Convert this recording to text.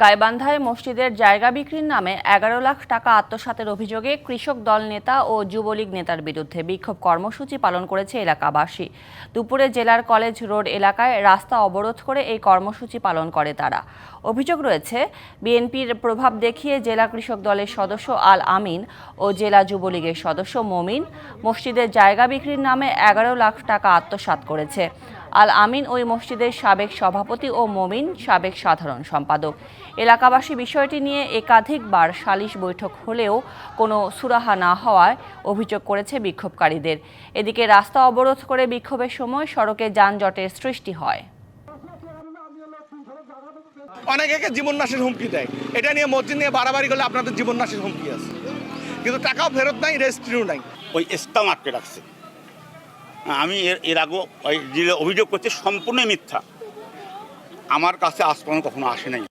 গাইবান্ধায় মসজিদের জায়গা বিক্রির নামে ১১ লাখ টাকা আত্মসাতের অভিযোগে কৃষক দল নেতা ও যুবলীগ নেতার বিরুদ্ধে বিক্ষোভ কর্মসূচি পালন করেছে এলাকাবাসী। দুপুরে জেলার কলেজ রোড এলাকায় রাস্তা অবরোধ করে এই কর্মসূচি পালন করে তারা। অভিযোগ রয়েছে, বিএনপির প্রভাব দেখিয়ে জেলা কৃষক দলের সদস্য আল আমিন ও জেলা যুবলীগের সদস্য মমিন মসজিদের জায়গা বিক্রির নামে ১১ লাখ টাকা আত্মসাৎ করেছে। আল আমিন ওই মসজিদের সাবেক সভাপতি ও মমিন সাবেক সাধারণ সম্পাদক। এলাকাবাসী বিষয়টি নিয়ে একাধিকবার সালিশ বৈঠক হলেও কোনো সুরাহা না হওয়ায় অভিযোগ করেছে বিক্ষোভকারীদের। এদিকে রাস্তা অবরোধ করে বিক্ষোভের সময় সড়কে যানজটের সৃষ্টি হয়। অনেকে জীবন নাশের হুমকি দেয়, এটা নিয়ে মসজিদ নিয়ে বাড়াবাড়ি করলে আপনাদের জীবন নাশের হুমকি আছে, কিন্তু টাকাও ফেরত নাই, রেজিস্ট্রিও নাই। ওই ইসলাম আটকে রাখছে। আমি এর আগে অভিযোগ করছি সম্পূর্ণ মিথ্যা, আমার কাছে আজ পর্যন্ত কখনো আসে নাই।